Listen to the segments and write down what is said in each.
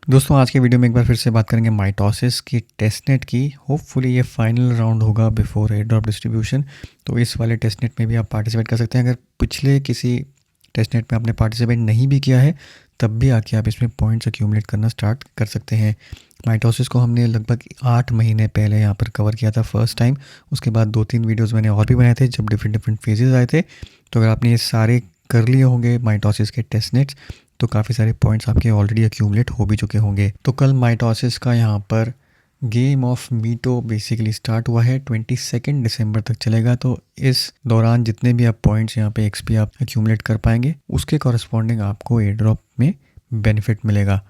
दोस्तों आज के वीडियो में एक बार फिर से बात करेंगे माइटोसिस की टेस्टनेट की। होपफुली ये फाइनल राउंड होगा बिफोर एयर ड्रॉप डिस्ट्रीब्यूशन। तो इस वाले टेस्टनेट में भी आप पार्टिसिपेट कर सकते हैं। अगर पिछले किसी टेस्टनेट में आपने पार्टिसिपेट नहीं भी किया है तब भी आके आप इसमें पॉइंट्स एक्यूमुलेट करना स्टार्ट कर सकते हैं। माइटोसिस को हमने लगभग 8 महीने पहले यहाँ पर कवर किया था फर्स्ट टाइम। उसके बाद 2-3 वीडियोज़ मैंने और भी बनाए थे जब डिफरेंट डिफरेंट फेजेज़ आए थे। तो अगर आपने ये सारे कर लिए होंगे माइटोसिस के टेस्टनेट्स तो काफ़ी सारे पॉइंट्स आपके ऑलरेडी एक्यूमुलेट हो भी चुके होंगे। तो कल माइटोसिस का यहाँ पर गेम ऑफ मीटो बेसिकली स्टार्ट हुआ है, 22 दिसंबर तक चलेगा। तो इस दौरान जितने भी आप पॉइंट्स यहाँ पे एक्सपी आप एक्यूमुलेट कर पाएंगे उसके कॉरस्पॉन्डिंग आपको एयर ड्रॉप में बेनिफिट मिलेगा।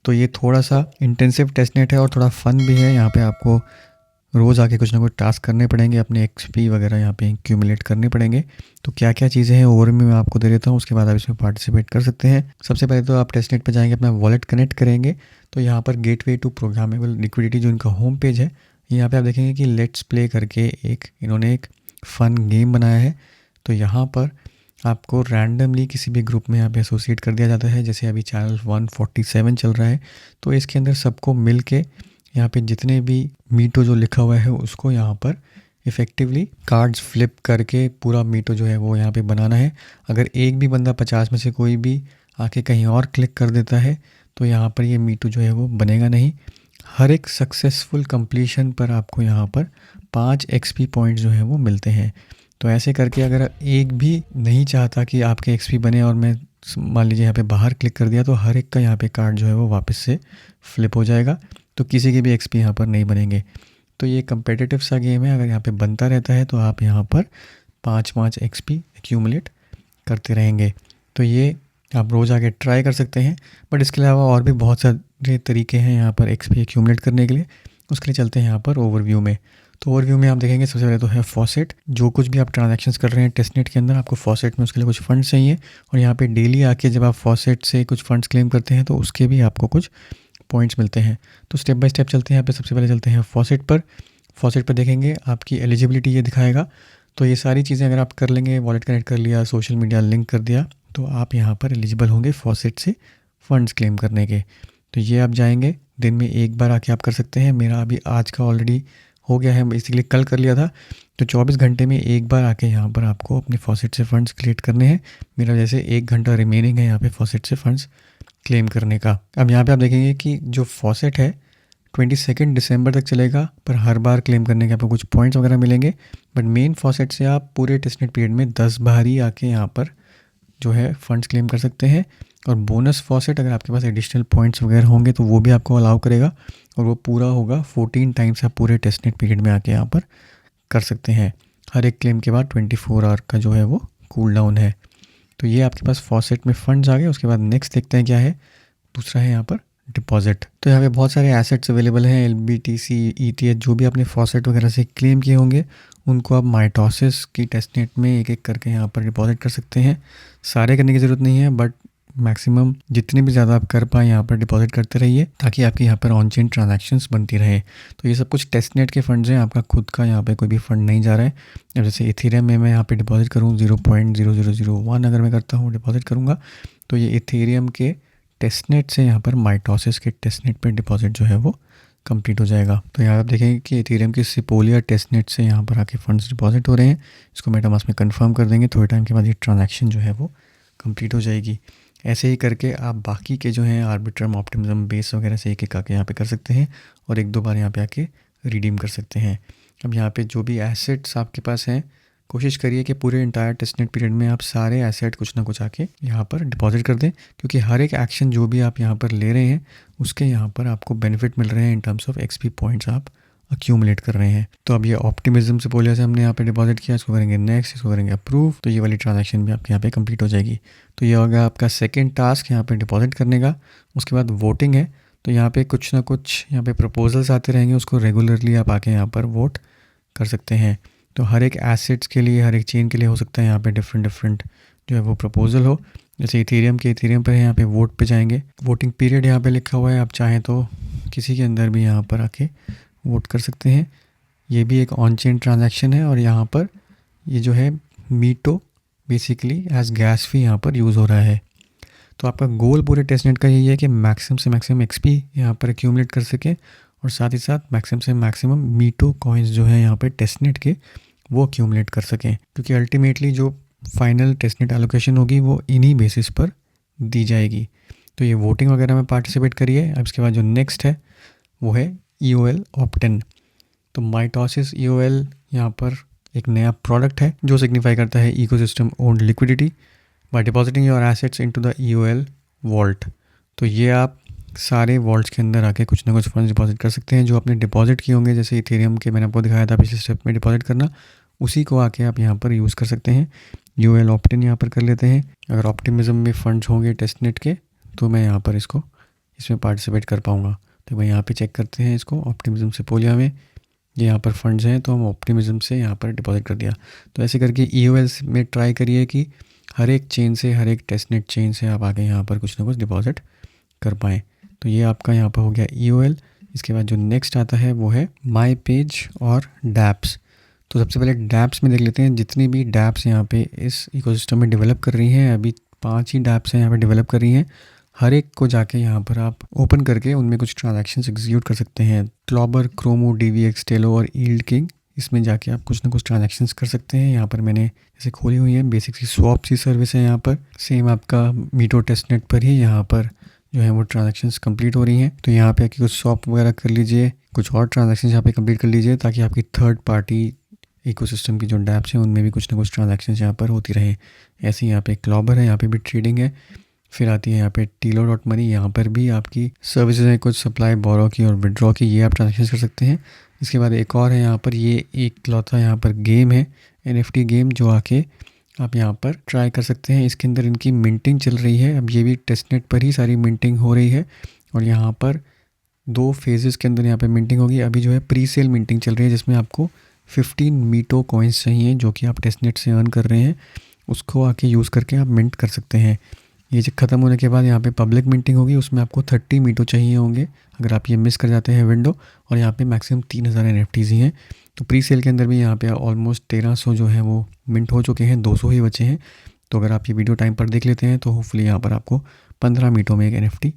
तो ये थोड़ा सा इंटेंसिव टेस्टनेट है और थोड़ा फन भी है। यहाँ पे आपको रोज़ आके कुछ ना कुछ टास्क करने पड़ेंगे, अपने एक्सपी वगैरह यहाँ पे एक्यूमुलेट करने पड़ेंगे। तो क्या क्या चीज़ें हैं ओवरव्यू मैं आपको दे देता हूँ, उसके बाद आप इसमें पार्टिसिपेट कर सकते हैं। सबसे पहले तो आप टेस्टनेट पे जाएंगे, अपना वॉलेट कनेक्ट करेंगे। तो यहाँ पर गेटवे टू प्रोग्रामेबल लिक्विडिटी जो इनका होम पेज है, यहाँ पे आप देखेंगे कि लेट्स प्ले करके इन्होंने एक फ़न गेम बनाया है। तो यहाँ पर आपको रैंडमली किसी भी ग्रुप में यहाँ पे एसोसिएट कर दिया जाता है। जैसे अभी चैनल 147 चल रहा है तो इसके अंदर सबको मिल के यहाँ पे जितने भी मीटो जो लिखा हुआ है उसको यहाँ पर इफ़ेक्टिवली कार्ड्स फ्लिप करके पूरा मीटो जो है वो यहाँ पे बनाना है। अगर एक भी बंदा 50 में से कोई भी आके कहीं और क्लिक कर देता है तो यहाँ पर ये मीटो जो है वो बनेगा नहीं। हर एक सक्सेसफुल कंप्लीशन पर आपको यहाँ पर 5 एक्सपी पॉइंट्स जो है वो मिलते हैं। तो ऐसे करके अगर एक भी नहीं चाहता कि आपके एक्सपी बने और मैं मान लीजिए यहाँ पे बाहर क्लिक कर दिया तो हर एक का यहाँ पे कार्ड जो है वो वापस से फ्लिप हो जाएगा। तो किसी के भी एक्सपी यहाँ पर नहीं बनेंगे। तो ये कम्पिटिटिव सा गेम है। अगर यहाँ पे बनता रहता है तो आप यहाँ पर 5-5 एक्सपी एक्यूमुलेट करते रहेंगे। तो ये आप रोज़ आके ट्राई कर सकते हैं। बट इसके अलावा और भी बहुत सारे तरीके हैं यहाँ पर एक्सपी एक्यूमुलेट करने के लिए। उसके लिए चलते हैं यहाँ पर ओवरव्यू में। तो ओवरव्यू में आप देखेंगे सबसे पहले तो है फॉसेट। जो कुछ भी आप ट्रांजैक्शंस कर रहे हैं टेस्टनेट के अंदर आपको फॉसेट में उसके लिए कुछ फंड्स चाहिए। और यहाँ पे डेली आके जब आप फॉसेट से कुछ फंड्स क्लेम करते हैं तो उसके भी आपको कुछ पॉइंट्स मिलते हैं। तो स्टेप बाय स्टेप चलते हैं। यहाँ पे सबसे पहले चलते हैं फॉसेट पर। फॉसेट पर देखेंगे आपकी एलिजिबिलिटी ये दिखाएगा। तो ये सारी चीज़ें अगर आप कर लेंगे, वॉलेट कनेक्ट कर लिया, सोशल मीडिया लिंक कर दिया, तो आप यहाँ पर एलिजिबल होंगे फॉसेट से फंड्स क्लेम करने के। तो ये आप जाएंगे, दिन में एक बार आके आप कर सकते हैं। मेरा अभी आज का ऑलरेडी हो गया है, बेसिकली कल कर लिया था। तो 24 घंटे में एक बार आके यहाँ पर आपको अपने फॉसेट से फंड्स क्रिएट करने हैं। मेरा जैसे 1 घंटा रिमेनिंग है यहाँ पे फॉसेट से फंड्स क्लेम करने का। अब यहाँ पे आप देखेंगे कि जो फॉसेट है 22 दिसंबर तक चलेगा, पर हर बार क्लेम करने के आपको कुछ पॉइंट्स वगैरह मिलेंगे। बट मेन फॉसेट से आप पूरे टेस्टनेट पीरियड में 10 बार ही आके यहाँ पर जो है फंड्स क्लेम कर सकते हैं। और बोनस फॉसेट अगर आपके पास एडिशनल पॉइंट्स वगैरह होंगे तो वो भी आपको अलाउ करेगा और वो पूरा होगा 14 टाइम्स आप पूरे टेस्टनेट पीरियड में आके यहाँ पर कर सकते हैं। हर एक क्लेम के बाद 24 आवर का जो है वो कूल डाउन है। तो ये आपके पास फॉसेट में फंड्स आ गए। उसके बाद नेक्स्ट देखते हैं क्या है, दूसरा है यहाँ पर डिपॉजिट। तो यहाँ पे बहुत सारे एसेट्स अवेलेबल हैं, LBTC, ETH, जो भी आपने फॉसेट वगैरह से क्लेम किए होंगे उनको आप माइटोसिस की टेस्टनेट में एक एक करके यहाँ पर डिपॉजिट कर सकते हैं। सारे करने की ज़रूरत नहीं है बट मैक्सिमम जितने भी ज़्यादा आप कर पाएँ यहाँ पर डिपॉजिट करते रहिए ताकि आपकी यहाँ पर ऑन चेन ट्रांजैक्शंस बनती रहे। तो ये सब कुछ टेस्टनेट के फंड्स हैं, आपका खुद का यहाँ पे कोई भी फंड नहीं जा रहा है। अब जैसे इथेरियम में मैं यहाँ पे डिपॉजिट करूँ 0.0001 अगर मैं करता हूँ डिपॉजिट करूँगा तो ये इथेरियम के टेस्टनेट से यहाँ पर माइटोसिस के टेस्टनेट पर डिपॉजिट जो है वो कंप्लीट हो जाएगा। तो यहाँ आप देखेंगे कि इथेरियम के सिपोलिया टेस्टनेट से यहाँ पर आके फंड्स डिपॉजिट हो रहे हैं। इसको मेटामास्क में कंफर्म कर देंगे, थोड़े टाइम के बाद ये ट्रांजैक्शन जो है वो कंप्लीट हो जाएगी। ऐसे ही करके आप बाकी के जो हैं आर्बिट्रम, ऑप्टिमिज्म, बेस वगैरह से एक एक आके यहाँ पे कर सकते हैं और 1-2 बार यहाँ पे आके रिडीम कर सकते हैं। अब यहाँ पे जो भी एसेट्स आपके पास हैं कोशिश करिए कि पूरे इंटायर टेस्टनेट पीरियड में आप सारे एसेट कुछ ना कुछ आके यहाँ पर डिपॉजिट कर दें, क्योंकि हर एक एक्शन जो भी आप यहाँ पर ले रहे हैं उसके यहाँ पर आपको बेनिफिट मिल रहे हैं in terms of XP points आप अक्यूमुलेट कर रहे हैं। तो अब ये ऑप्टिमिज्म से पोलिया से हमने यहाँ पे डिपॉजिट किया, इसको करेंगे नेक्स्ट, इसको करेंगे अप्रूव। तो ये वाली ट्रांजैक्शन भी आपके यहाँ पे कंप्लीट हो जाएगी। तो ये होगा आपका सेकंड टास्क यहाँ पे डिपॉजिट करने का। उसके बाद वोटिंग है। तो यहाँ पे कुछ ना कुछ यहाँ पे प्रपोजल्स आते रहेंगे, उसको रेगुलरली आप आके यहाँ पर वोट कर सकते हैं। तो हर एक एसेट्स के लिए, हर एक चेन के लिए हो सकता है यहाँ पे डिफरेंट जो है वो प्रपोजल हो। जैसे इथेरियम पर है, यहाँ पे वोट पे जाएंगे। वोटिंग पीरियड यहाँ पे लिखा हुआ है, आप चाहें तो किसी के अंदर भी यहाँ पर आके वोट कर सकते हैं। ये भी एक ऑन चेन ट्रांजैक्शन है और यहाँ पर ये जो है मीटो बेसिकली एज गैस फी यहाँ पर यूज़ हो रहा है। तो आपका गोल पूरे टेस्टनेट का यही है कि मैक्सिमम से मैक्सिमम एक्सपी यहाँ पर एक्यूमुलेट कर सकें और साथ ही साथ मैक्सिमम से मैक्सिमम मीटो कॉइन्स जो है यहाँ पे टेस्टनेट के वो एक्यूमुलेट कर सकें, क्योंकि अल्टीमेटली जो फाइनल टेस्टनेट एलोकेशन होगी वो इन्हीं बेसिस पर दी जाएगी। तो ये वोटिंग वगैरह में पार्टिसिपेट करिए। अब इसके बाद जो नेक्स्ट है वो है EOL ऑप्ट-इन। तो माइटोसिस EOL यहाँ पर एक नया प्रोडक्ट है जो सिग्निफाई करता है ecosystem owned liquidity by depositing your assets into the EOL vault. तो ये आप सारे वॉल्ट्स के अंदर आके कुछ ना कुछ फंड्स डिपॉजिट कर सकते हैं जो आपने डिपॉजिट किए होंगे, जैसे इथेरियम के मैंने आपको दिखाया था पिछले स्टेप में डिपॉजिट करना, उसी को आके आप यहाँ पर यूज़ कर सकते हैं। EOL ऑप्ट-इन यहाँ पर कर लेते हैं। अगर ऑप्टिमिज्म में फंड्स होंगे टेस्टनेट के तो मैं यहाँ पर इसमें पार्टिसिपेट कर पाऊँगा। तो भाई यहाँ पे चेक करते हैं इसको, ऑप्टिमिज्म से पोलिया में ये यहाँ पर फंड्स हैं तो हम ऑप्टिमिज्म से यहाँ पर डिपॉजिट कर दिया। तो ऐसे करके EOL में ट्राई करिए कि हर एक चेन से, हर एक टेस्टनेट चेन से आप आगे यहाँ पर कुछ ना कुछ डिपॉजिट कर पाएँ। तो ये आपका यहाँ पर हो गया EOL। इसके बाद जो नेक्स्ट आता है वो है माई पेज और डैप्स। तो सबसे पहले डैप्स में देख लेते हैं जितनी भी डैप्स यहाँ पे इस इकोसिस्टम में डेवलप कर रही हैं। अभी 5 ही डैप्स हैं यहाँ पे डेवलप कर रही हैं। हर एक को जाके यहाँ पर आप ओपन करके उनमें कुछ ट्रांजैक्शंस एग्जीक्यूट कर सकते हैं। क्लॉबर, क्रोमो, DVX, टेलो और यील्ड किंग, इसमें जाके आप कुछ ना कुछ ट्रांजैक्शंस कर सकते हैं। यहाँ पर मैंने जैसे खोली हुई है, बेसिक सी स्वैप सी सर्विस है यहाँ पर, सेम आपका मीटो टेस्टनेट पर ही यहाँ पर जो है वो ट्रांजैक्शंस कंप्लीट हो रही हैं। तो यहाँ पे आके कुछ स्वैप वगैरह कर लीजिए, कुछ और ट्रांजैक्शंस यहाँ पे कंप्लीट कर लीजिए ताकि आपकी थर्ड पार्टी इकोसिस्टम की जो डैप्स हैं उनमें भी कुछ ना कुछ ट्रांजैक्शंस यहाँ पर होती रहे। ऐसे ही यहाँ पे क्लॉबर है, यहाँ पे भी ट्रेडिंग है। फिर आती है यहाँ पे Tilo.money, यहाँ पर भी आपकी सर्विसेज हैं, कुछ सप्लाई, बोरो की और विड्रॉ की, ये आप ट्रांजैक्शन कर सकते हैं। इसके बाद एक और है यहाँ पर, ये एक लौता यहाँ पर गेम है, NFT गेम, जो आके आप यहाँ पर ट्राई कर सकते हैं। इसके अंदर इनकी मिंटिंग चल रही है। अब ये भी टेस्टनेट पर ही सारी मिंटिंग हो रही है और यहाँ पर 2 फेजेस के अंदर यहाँ पे मिंटिंग होगी। अभी जो है प्री सेल मिंटिंग चल रही है जिसमें आपको 15 मीटो कॉइन्स चाहिए जो कि आप टेस्टनेट से अर्न कर रहे हैं, उसको आके यूज़ करके आप मिंट कर सकते हैं। ये जब ख़त्म होने के बाद यहाँ पे पब्लिक मिंटिंग होगी, उसमें आपको 30 मीटो चाहिए होंगे अगर आप ये मिस कर जाते हैं विंडो, और यहाँ पे मैक्सिमम 3000 NFTs ही हैं। तो प्री सेल के अंदर भी यहाँ पे ऑलमोस्ट 1300 जो है वो मिंट हो चुके हैं, 200 ही बचे हैं। तो अगर आप ये वीडियो टाइम पर देख लेते हैं तो होपफुली यहाँ पर आपको 15 मीटो में एक NFT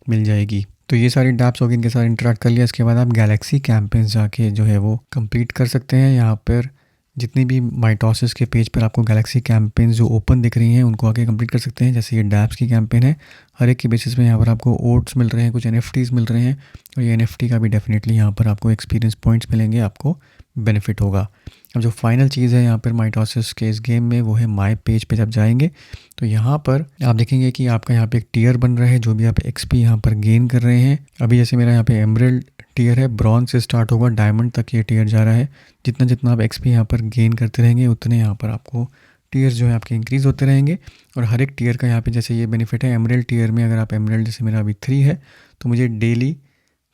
मिल जाएगी। तो ये सारी डैप्स होगी, इनके साथ इंटरेक्ट कर लिया। इसके बाद आप गैलेक्सी कैंपेन्स जाके जो है वो कंप्लीट कर सकते हैं। यहाँ पर जितनी भी माइटोसिस के पेज पर आपको गैलेक्सी कैंपेन्स जो ओपन दिख रही हैं उनको आके कंप्लीट कर सकते हैं। जैसे ये डैप्स की कैंपेन है, हर एक के बेसिस पे यहाँ पर आपको ओट्स मिल रहे हैं, कुछ NFTs मिल रहे हैं, और ये NFT का भी डेफिनेटली यहाँ पर आपको एक्सपीरियंस पॉइंट्स मिलेंगे, आपको बेनिफिट होगा। अब जो फाइनल चीज़ है यहाँ पर माइटोसिस के इस गेम में वो है माई पेज पे जब जाएंगे तो यहाँ पर आप देखेंगे कि आपका यहाँ पे एक टियर बन रहा है, जो भी आप XP यहाँ पर गेन कर रहे हैं। अभी जैसे मेरा यहाँ पे एमरल्ड टियर है, ब्रॉन्ज से स्टार्ट होगा, डायमंड तक ये टियर जा रहा है। जितना जितना आप XP यहाँ पर गेन करते रहेंगे उतने यहाँ पर आपको टीयर्स जो है आपके इंक्रीज़ होते रहेंगे। और हर एक टियर का यहाँ पे जैसे ये बेनिफिट है, एमरल्ड टियर में अगर आप एमरल्ड, जैसे मेरा अभी 3 है, तो मुझे डेली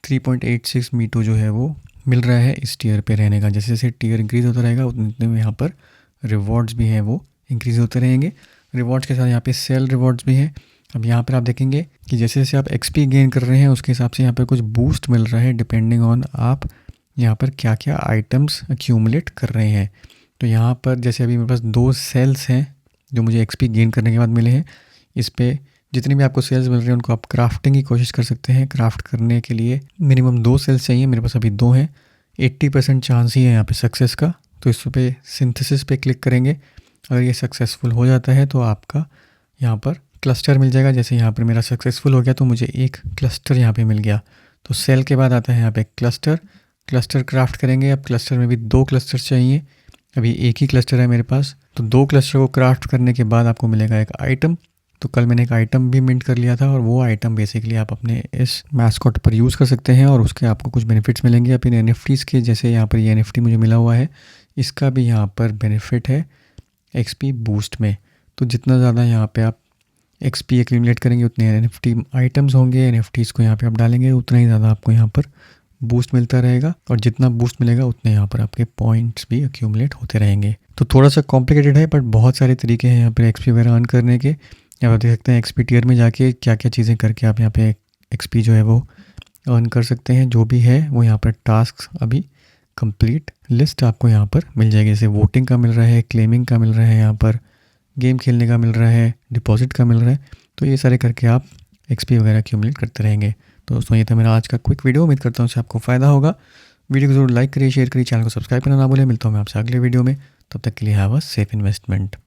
3.86 मीटो जो है वो मिल रहा है इस टियर पे रहने का। जैसे जैसे टियर इंक्रीज़ होता रहेगा उतने में यहाँ पर रिवॉर्ड्स भी हैं वो इंक्रीज़ होते रहेंगे। रिवॉर्ड्स के साथ यहाँ पे सेल रिवॉर्ड्स भी हैं। अब यहाँ पर आप देखेंगे कि जैसे जैसे आप XP गेन कर रहे हैं उसके हिसाब से यहाँ पर कुछ बूस्ट मिल रहा है, डिपेंडिंग ऑन आप यहाँ पर क्या क्या आइटम्स एक्यूमुलेट कर रहे हैं। तो यहाँ पर जैसे अभी मेरे पास 2 सेल्स हैं जो मुझे XP गेन करने के बाद मिले हैं। इस पर जितनी भी आपको सेल्स मिल रहे हैं उनको आप क्राफ्टिंग की कोशिश कर सकते हैं। क्राफ्ट करने के लिए मिनिमम 2 सेल्स चाहिए, मेरे पास अभी 2 हैं। 80% चांस ही है यहाँ पे सक्सेस का। तो इस पे सिंथेसिस पे क्लिक करेंगे, अगर ये सक्सेसफुल हो जाता है तो आपका यहाँ पर क्लस्टर मिल जाएगा। जैसे यहाँ पर मेरा सक्सेसफुल हो गया तो मुझे एक क्लस्टर यहाँ पे मिल गया। तो सेल के बाद आता है यहाँ पे क्लस्टर क्राफ्ट करेंगे। अब क्लस्टर में भी 2 क्लस्टर चाहिए, अभी एक ही क्लस्टर है मेरे पास। तो 2 क्लस्टर को क्राफ्ट करने के बाद आपको मिलेगा एक आइटम। तो कल मैंने एक आइटम भी मिंट कर लिया था और वो आइटम बेसिकली आप अपने इस मैस्कॉट पर यूज़ कर सकते हैं और उसके आपको कुछ बेनिफिट्स मिलेंगे। अब इन NFTs के, जैसे यहाँ पर ये NFT मुझे मिला हुआ है, इसका भी यहाँ पर बेनिफिट है XP बूस्ट में। तो जितना ज़्यादा यहाँ पे आप XP एक्यूमुलेट करेंगे उतने NFT आइटम्स होंगे, NFTs को यहाँ पे आप डालेंगे, उतना ही ज़्यादा आपको यहाँ पर बूस्ट मिलता रहेगा। और जितना बूस्ट मिलेगा उतने यहाँ पर आपके पॉइंट्स भी एक्यूमुलेट होते रहेंगे। तो थोड़ा सा कॉम्प्लिकेटेड है, बट बहुत सारे तरीके हैं यहाँ पर XP वगैरह अर्न करने के। यहाँ आप देख सकते हैं XP टियर में जाके क्या क्या चीज़ें करके आप यहाँ पे XP जो है वो अर्न कर सकते हैं। जो भी है वो यहाँ पर टास्क अभी कंप्लीट लिस्ट आपको यहाँ पर मिल जाएगी। जैसे वोटिंग का मिल रहा है, क्लेमिंग का मिल रहा है, यहाँ पर गेम खेलने का मिल रहा है, डिपॉजिट का मिल रहा है। तो ये सारे करके आप एक्सपी वगैरह एक्यूमुलेट करते रहेंगे। तो दोस्तों ये था मेरा आज का क्विक वीडियो। उम्मीद करता हूँ इससे आपको फ़ायदा होगा। वीडियो को ज़रूर लाइक करिए, शेयर करिए, चैनल को सब्सक्राइब करना ना भूलें। मिलता हूँ मैं आपसे अगले वीडियो में। तब तक के लिए हैव अ सेफ इन्वेस्टमेंट।